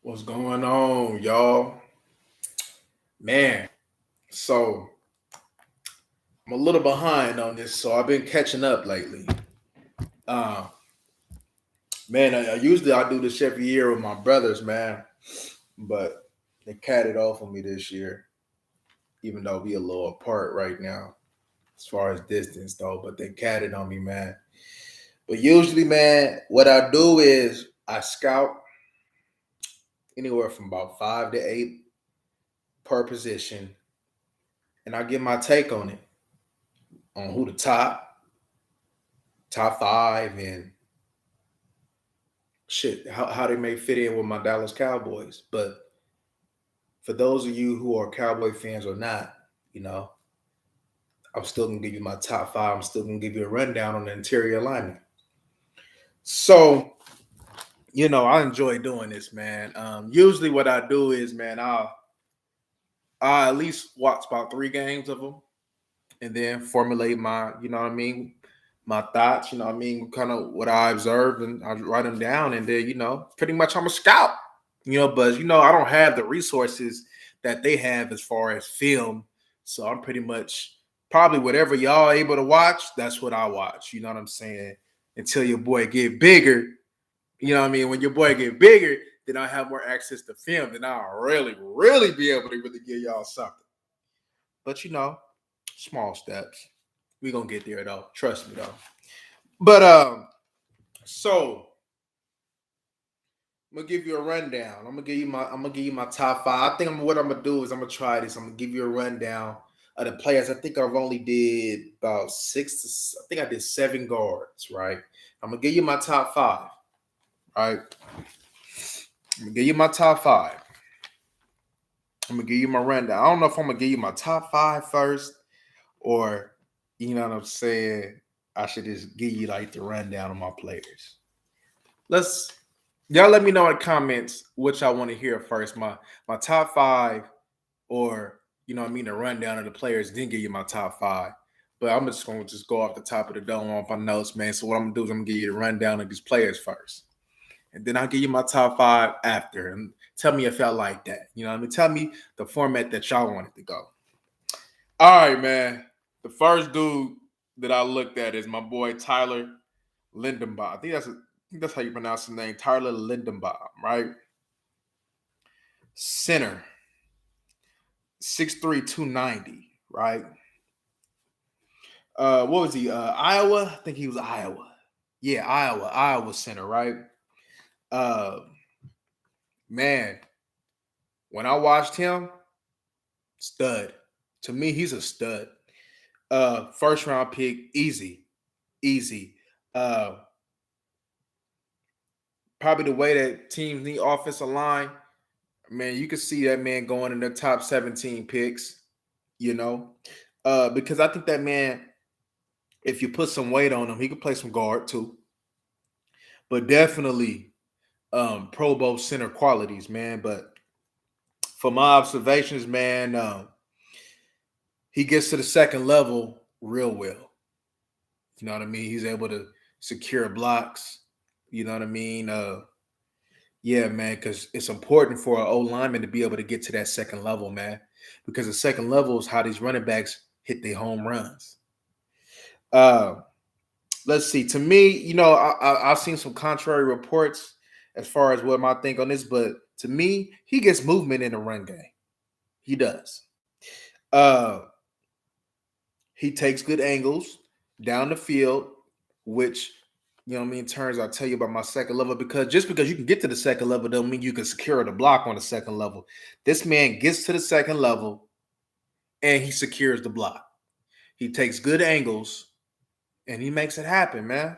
What's going on, y'all? Man, so I'm a little behind on this, so I've been catching up lately. Uh, man, I usually I do this every year with my brothers, man, but they catted off on me this year, even though we a little apart right now as far as distance, though. But they catted on me, man. But usually, man, what I do is I scout anywhere from about 5 to 8 per position, and I give my take on it, on who the top five, and shit, how they may fit in with my Dallas Cowboys. But for those of you who are Cowboy fans or not, you know, I'm still gonna give you my top five. I'm still gonna give you a rundown on the interior alignment. So, I enjoy doing this, man. Usually what I do is, man, I at least watch about 3 games of them and then formulate my, my thoughts, kind of what I observed, and I write them down, and then, pretty much I'm a scout, but I don't have the resources that they have as far as film. So I'm pretty much probably whatever y'all able to watch, that's what I watch. You know what I'm saying? Until your boy get bigger, you know what I mean? When your boy get bigger, then I have more access to film, then I'll really, really be able to really give y'all something. But small steps. We gonna get there though. Trust me though. But so I'm gonna give you a rundown. I'm gonna give you my top five. I think what I'm gonna do is I'm gonna try this. I'm gonna give you a rundown of the players. I think I've only did about I think I did 7 guards, right? I'm gonna give you my top five, right? I'm gonna give you my top five. I'm gonna give you my rundown. I don't know if I'm gonna give you my top five first, or you know what I'm saying. I should just give you like the rundown of my players. Let's Y'all let me know in the comments which I want to hear first. My top five, or the rundown of the players, then give you my top five. But I'm just gonna go off the top of the dome off my notes, man. So what I'm gonna do is I'm gonna give you the rundown of these players first. And then I'll give you my top five after. And tell me if y'all like that. You know what I mean? Tell me the format that y'all want it to go. All right, man. The first dude that I looked at is my boy Tyler Lindenbaugh. I think that's how you pronounce his name, Tyler Lindenbaugh, right? Center, 6'3", 290, right? What was he? Iowa? I think he was Iowa. Yeah, Iowa center, right? Uh, man, when I watched him, stud. To me, he's a stud. First round pick, easy, easy. Uh, Probably the way that teams need offensive line, man, you can see that man going in the top 17 picks, because I think that man, if you put some weight on him, he could play some guard too. But definitely Pro Bowl center qualities, man. But from my observations, man, he gets to the second level real well. You know what I mean? He's able to secure blocks. You know what I mean? Yeah, man, because it's important for an O lineman to be able to get to that second level, man. Because the second level is how these running backs hit their home runs. Uh, let's see. To me, I've seen some contrary reports as far as what I think on this, but to me, he gets movement in the run game. He does. Uh, he takes good angles down the field, which turns I'll tell you about my second level, because just because you can get to the second level doesn't mean you can secure the block on the second level. This man gets to the second level and he secures the block. He takes good angles and he makes it happen, man.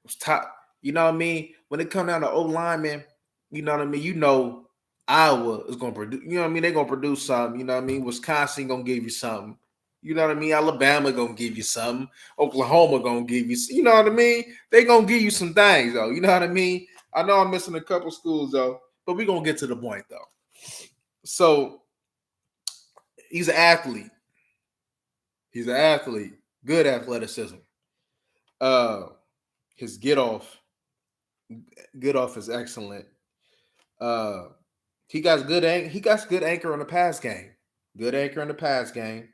It's top. You know what I mean? When it comes down to O lineman, you know what I mean? Iowa is gonna produce, you know what I mean? They're gonna produce something, you know what I mean? Wisconsin gonna give you something. You know what I mean? Alabama gonna give you something. Oklahoma gonna give you, you know what I mean? They gonna give you some things though. You know what I mean? I know I'm missing a couple schools though, but we're gonna get to the point though. So he's an athlete. He's an athlete. Good athleticism. Uh his get off is excellent. he got good anchor on the pass game. Good anchor in the pass game.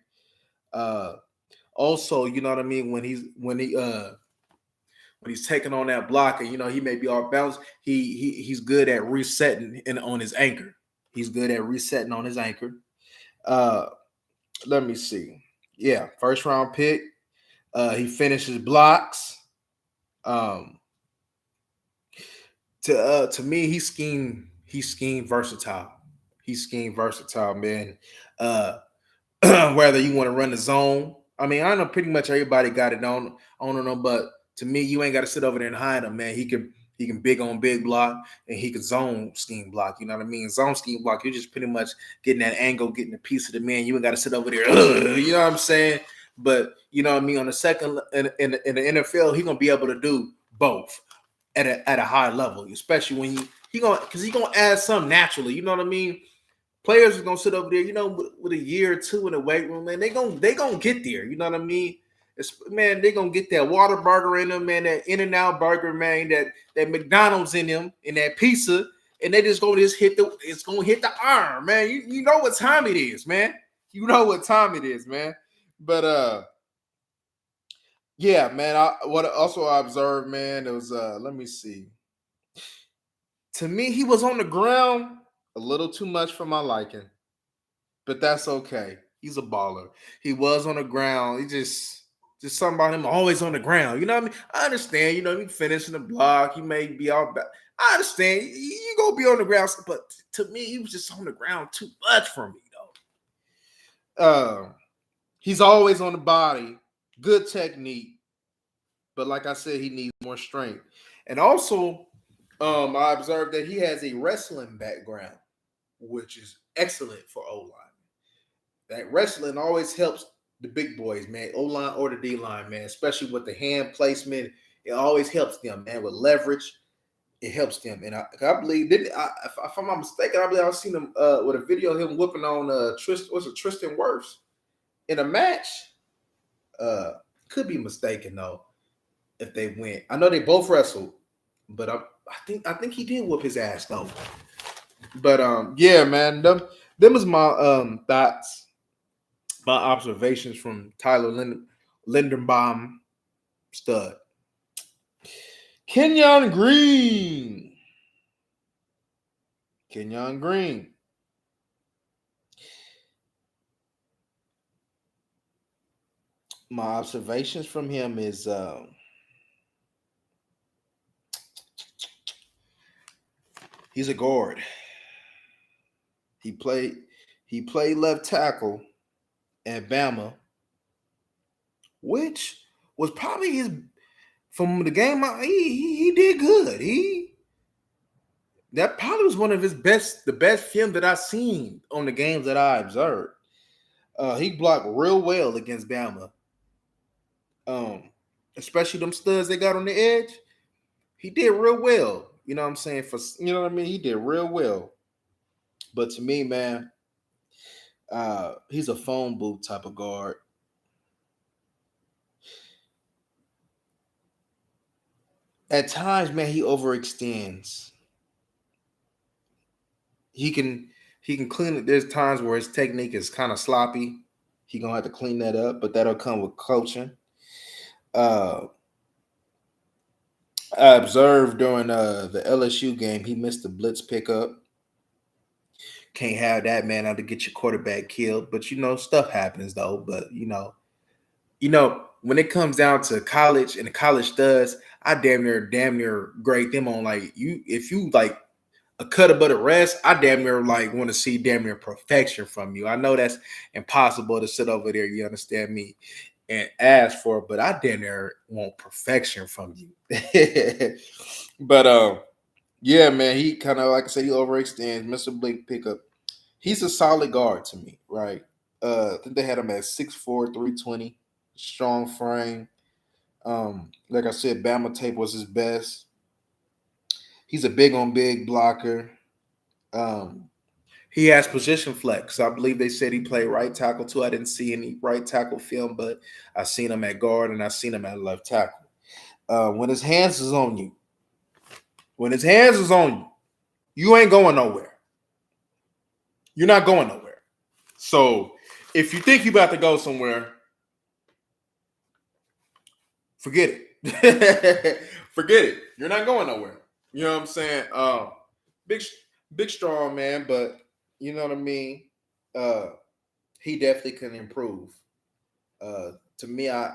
Uh Also, you know what I mean, when he's taking on that block and he may be off balance, he's good at resetting on his anchor. He's good at resetting on his anchor. Uh Let me see. Yeah, first round pick. He finishes blocks. Um to me, he's scheme versatile. He's scheme versatile, man. Uh Whether you want to run the zone. I mean, I know pretty much everybody got it on them, but to me, you ain't got to sit over there and hide him, man. He can big on big block and he can zone scheme block. You know what I mean? Zone scheme block, you're just pretty much getting that angle, getting a piece of the man. You ain't got to sit over there. You know what I'm saying? But you know what I mean. On the second in the NFL, he's gonna be able to do both at a high level, especially when he gonna add something naturally. You know what I mean? Players are gonna sit over there, with a year or two in the weight room, man. They gonna get there. You know what I mean? Man, they gonna get that water burger in them, man. That In-N-Out burger, man. That McDonald's in them, and that pizza, and they just gonna it's gonna hit the arm, man. You know what time it is, man. You know what time it is, man. But yeah, man. What also I observed, man, it was let me see. To me, he was on the ground a little too much for my liking. But that's okay. He's a baller. He was on the ground. He just something about him always on the ground. You know what I mean? I understand. He finishing the block. He may be out back. I understand. You gonna be on the ground, but to me, he was just on the ground too much for me, though. He's always on the body. Good technique, but like I said, he needs more strength. And also, I observed that he has a wrestling background, which is excellent for O-line. That wrestling always helps the big boys, man. O-line or the D-line, man. Especially with the hand placement. It always helps them, man. With leverage, it helps them. And I believe, if I'm not mistaken, I believe I've seen him with a video of him whooping on Tristan Wirfs in a match. Could be mistaken though if they went. I know they both wrestled, but I think he did whoop his ass though. But yeah, man, them is my thoughts, my observations from Lindenbaugh stud. Kenyon Green. My observations from him is he's a guard. He played left tackle at Bama, which was probably his from the game. He did good. That probably was one of the best film that I've seen on the games that I observed. He blocked real well against Bama. Especially them studs they got on the edge. He did real well. You know what I'm saying? You know what I mean? He did real well. But to me, man, he's a phone booth type of guard. At times, man, he overextends. He can clean it. There's times where his technique is kind of sloppy. He gonna have to clean that up, but that'll come with coaching. I observed during the LSU game, he missed the blitz pickup. Can't have that, man, out to get your quarterback killed. But stuff happens though. But when it comes down to college and the college studs, I damn near grade them on like if you like a cut above the rest, I damn near like want to see damn near perfection from you. I know that's impossible to sit over there, you understand me, and ask for, but I damn near want perfection from you. But yeah, man, he kind of like I said, he overextends, Mr. Blake pickup. He's a solid guard to me, right? I think they had him at 6'4", 320, strong frame. Like I said, Bama tape was his best. He's a big on big blocker. He has position flex. I believe they said he played right tackle too. I didn't see any right tackle film, but I seen him at guard and I seen him at left tackle. When his hands is on you, you ain't going nowhere. you're not going nowhere. So if you think you're about to go somewhere, forget it. Forget it. You're not going nowhere. You know what I'm saying? Big, big, strong man, but you know what I mean. Uh, he definitely can improve. To me, I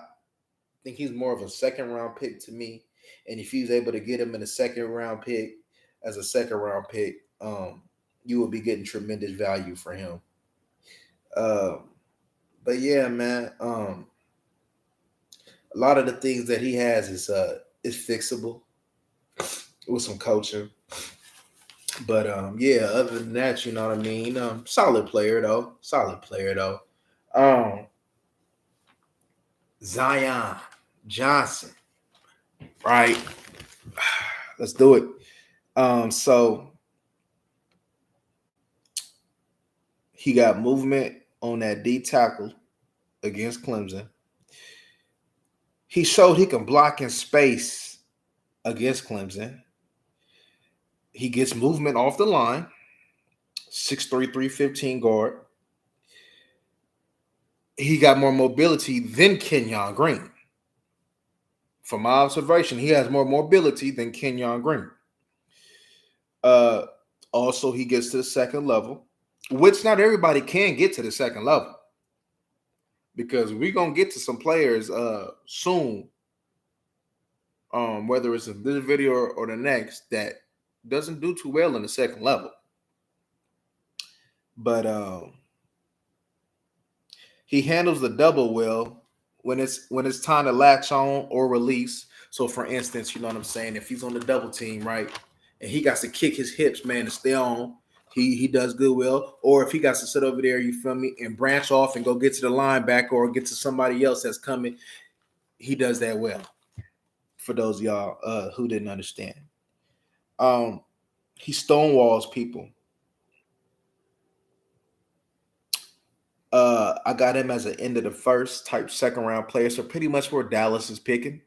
think he's more of a second round pick to me. And if he's able to get him in a second round pick as a second round pick, you will be getting tremendous value for him. Um, but yeah, man, a lot of the things that he has is fixable with some coaching. But yeah, other than that, you know what I mean. Solid player though. Solid player though. Um, Zion Johnson, right? Let's do it. So he got movement on that D tackle against Clemson. He showed he can block in space against Clemson. He gets movement off the line. 6'3", 315 guard. He got more mobility than Kenyon Green. From my observation, he has more mobility than Kenyon Green. Also, he gets to the second level, which not everybody can get to the second level, because we're gonna get to some players soon, whether it's in this video or the next, that doesn't do too well in the second level. But he handles the double well when it's time to latch on or release. So, for instance, you know what I'm saying? If he's on the double team, right, and he got to kick his hips, man, to stay on, he does good well. Or if he got to sit over there, you feel me, and branch off and go get to the linebacker or get to somebody else that's coming, he does that well. For those of y'all who didn't understand, he stonewalls people. I got him as an end of the first type second round player, so pretty much where Dallas is picking.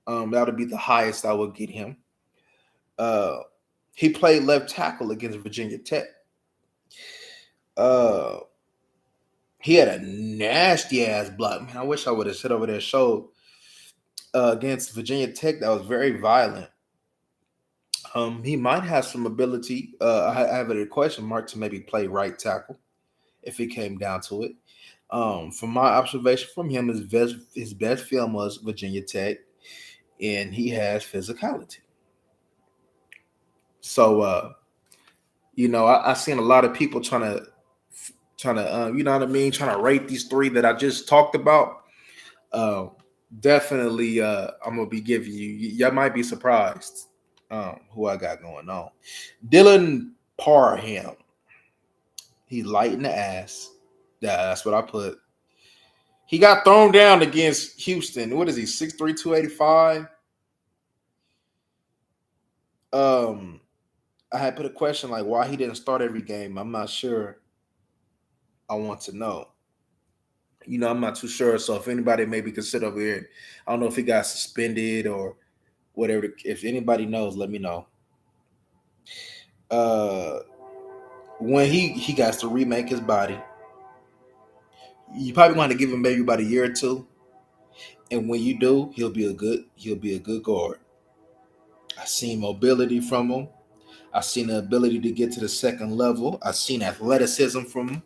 That would be the highest I would get him. He played left tackle against Virginia Tech. He had a nasty ass block. Man, I wish I would have sit over there and showed against Virginia Tech. That was very violent. He might have some ability. I have a question mark to maybe play right tackle if it came down to it. From my observation from him, his best film was Virginia Tech, and he has physicality. So, I seen a lot of people trying to, you know what I mean, trying to rate these three that I just talked about. Definitely, I'm gonna be giving you. Y'all might be surprised who I got going on. Dylan Parham. He's light in the ass. Yeah, that's what I put. He got thrown down against Houston. What is he? 6'3", 285. I had put a question like why he didn't start every game. I'm not sure. I want to know. I'm not too sure. So if anybody maybe could sit over here, I don't know if he got suspended or whatever. If anybody knows, let me know. When he got to remake his body, you probably want to give him maybe about a year or two. And when you do, he'll be a good guard. I seen mobility from him. I seen the ability to get to the second level. I seen athleticism from him.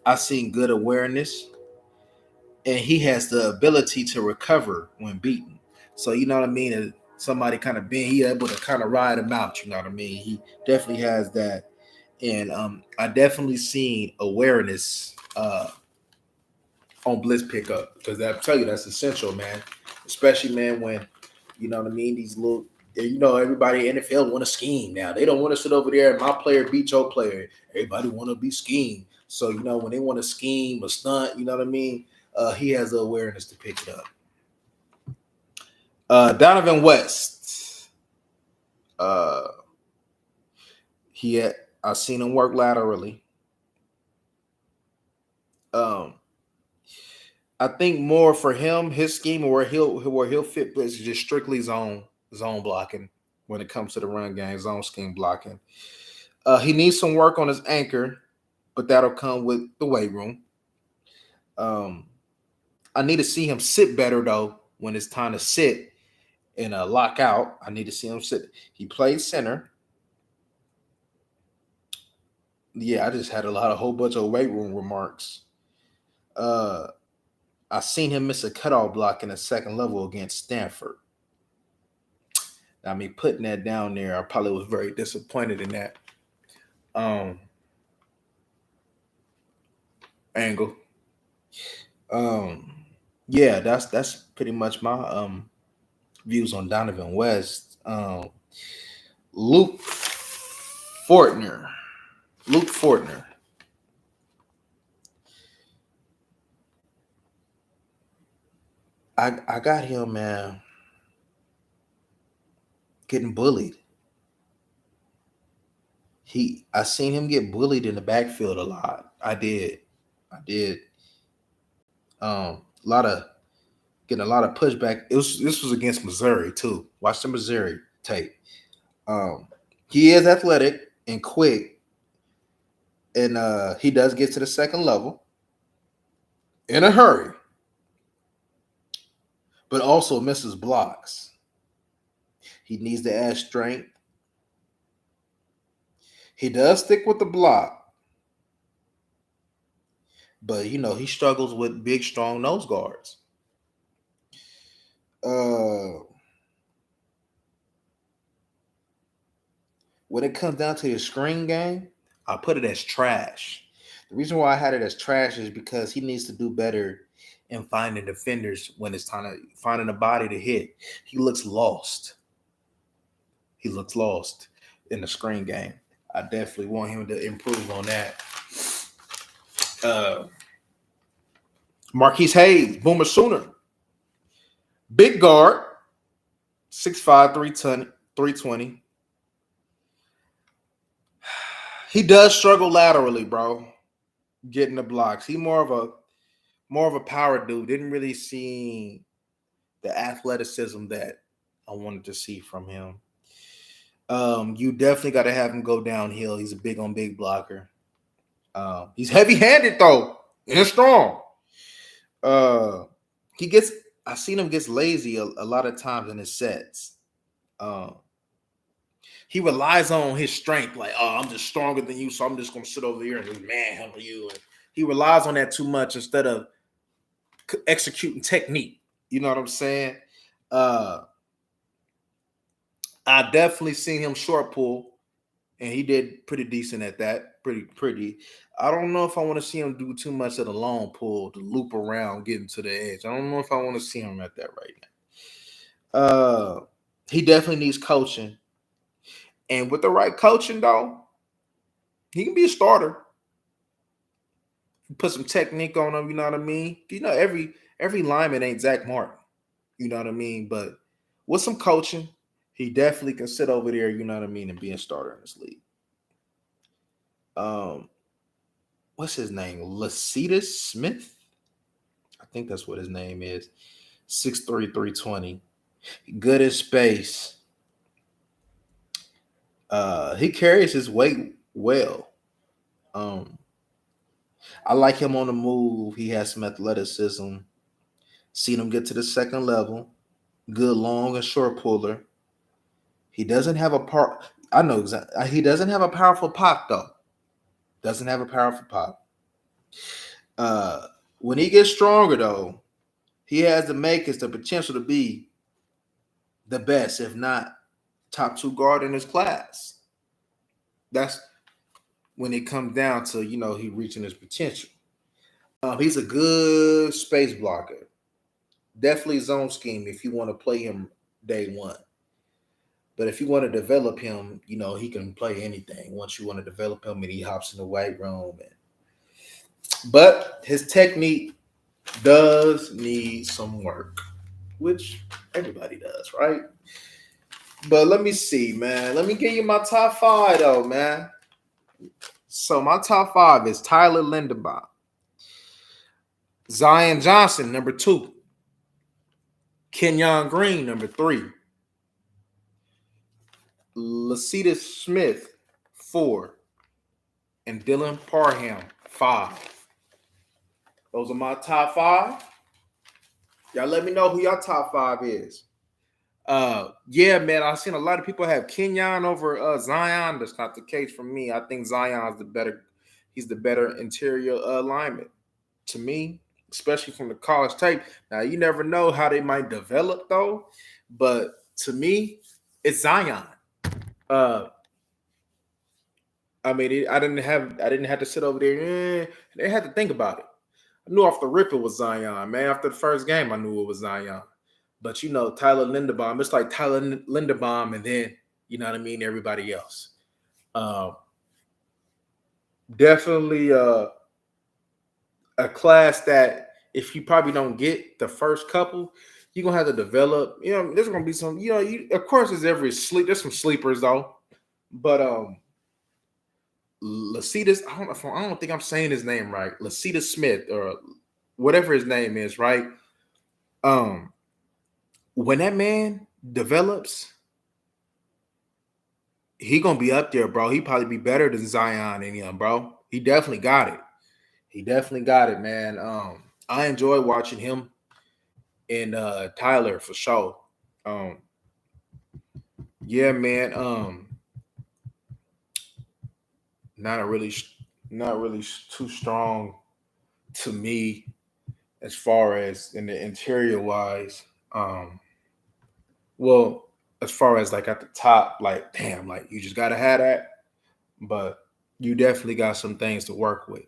I seen good awareness. And he has the ability to recover when beaten. So you know what I mean? If somebody kind of he able to kind of ride him out, you know what I mean? He definitely has that. And I definitely seen awareness on blitz pickup, because I tell you that's essential, man. Especially, man, when you know what I mean, these little, everybody in the NFL want to scheme now. They don't want to sit over there and my player beat your player. Everybody want to be schemed. So when they want to scheme or stunt, you know what I mean. He has the awareness to pick it up. Donovan West. I've seen him work laterally. I think more for him, his scheme where he'll fit is just strictly zone blocking when it comes to the run game, zone scheme blocking. He needs some work on his anchor. but that'll come with the weight room. I need to see him sit better though when it's time to sit and lock out. I need to see him sit. He played center. Yeah, I just had a whole bunch of weight room remarks. Uh, I seen him miss a cutoff block in the second level against Stanford. I mean, putting that down there, I probably was very disappointed in that angle. Yeah, that's pretty much my views on Donovan West. Luke Fortner. Luke Fortner. I got him, man, getting bullied. I seen him get bullied in the backfield a lot. I did. A lot of getting a lot of pushback. This was against Missouri too. Watch the Missouri tape. He is athletic and quick, and he does get to the second level in a hurry, but also misses blocks. He needs to add strength. He does stick with the block, but he struggles with big, strong nose guards. When it comes down to his screen game, I put it as trash. The reason why I had it as trash is because he needs to do better in finding defenders when it's time to finding a body to hit. He looks lost. He looks lost in the screen game. I definitely want him to improve on that. Marquise Hayes, Boomer Sooner. Big guard, 6'5", 320. He does struggle laterally, bro, getting the blocks. He more of a power dude. Didn't really see the athleticism that I wanted to see from him. You definitely got to have him go downhill. He's a big on big blocker. He's heavy-handed though and strong. I seen him gets lazy a lot of times in his sets. He relies on his strength, like, oh, I'm just stronger than you, so I'm just gonna sit over here and just manhandle you. And he relies on that too much instead of executing technique. You know what I'm saying? I definitely seen him short pull, and he did pretty decent at that. Pretty. I don't know if I want to see him do too much of the long pull to loop around, getting to the edge. I don't know if I want to see him at that right now. He definitely needs coaching. And with the right coaching, though, he can be a starter. Put some technique on him, you know what I mean? Every lineman ain't Zach Martin, you know what I mean? But with some coaching, he definitely can sit over there, you know what I mean, and be a starter in this league. What's his name? Lucida Smith? I think that's what his name is. 6'3", 320. Good in space. He carries his weight well. I like him on the move. He has some athleticism. Seen him get to the second level. Good long and short puller. He doesn't have a part. I know exactly. He doesn't have a powerful pop though. Doesn't have a powerful pop. When he gets stronger though, he has the potential to be the best, if not top 2 guard in his class. That's when it comes down to, he reaching his potential. He's a good space blocker. Definitely zone scheme if you want to play him day one. But if you want to develop him, he can play anything. Once you want to develop him and he hops in the weight room. But his technique does need some work, which everybody does, right? But let me see, man. Let me give you my top 5, though, man. So my top 5 is Tyler Lindenbaugh. Zion Johnson, number 2. Kenyon Green, number 3. Lucida Smith, 4. and Dylan Parham, 5. Those are my top 5. Y'all let me know who y'all top 5 is. Yeah, man, I've seen a lot of people have Kenyon over Zion. That's not the case for me. I think Zion's he's the better interior lineman to me, especially from the college tape. Now, you never know how they might develop though, but to me, it's Zion. I mean, I didn't have to sit over there. They had to think about it. I knew off the rip it was Zion, man. After the first game, I knew it was Zion. But you know, Tyler Lindenbaugh, it's like Tyler Lindenbaugh, and then you know what I mean, everybody else. Definitely a class that if you probably don't get the first couple, you're gonna have to develop. You know, there's gonna be some, you know, of course there's some sleepers though. But Lucida, I don't think I'm saying his name right. Lucida Smith or whatever his name is, right? When that man develops, he gonna be up there, bro. He probably be better than Zion and him, bro. He definitely got it. He definitely got it, man. I enjoy watching him and Tyler for sure. Yeah, man. Not really too strong to me as far as in the interior wise. Well, as far as like at the top, like damn, like you just gotta have that. But you definitely got some things to work with.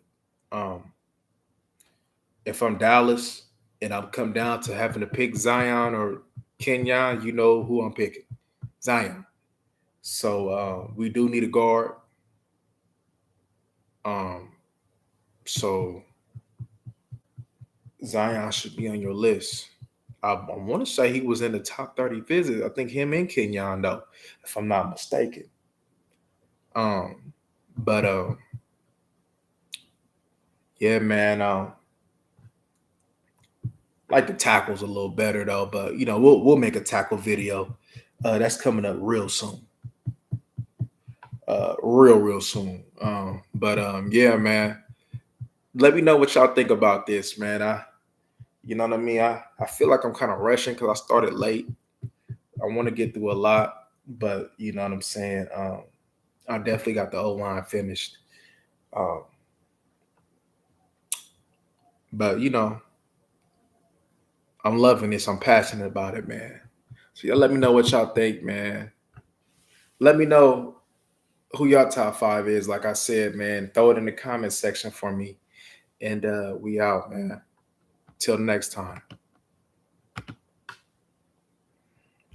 If I'm Dallas and I'm come down to having to pick Zion or Kenyon, you know who I'm picking. Zion. So we do need a guard. So Zion should be on your list. I want to say he was in the top 30 visits. I think him and Kenyon though, if I'm not mistaken. But yeah, man. Like the tackles a little better though, but you know we'll make a tackle video. That's coming up real soon. Real soon. But yeah, man. Let me know what y'all think about this, man. You know what I mean? I feel like I'm kind of rushing because I started late. I want to get through a lot, but you know what I'm saying? I definitely got the O-line finished. But you know, I'm loving this. I'm passionate about it, man. So y'all let me know what y'all think, man. Let me know who y'all top 5 is. Like I said, man, throw it in the comment section for me. And we out, man. Till next time.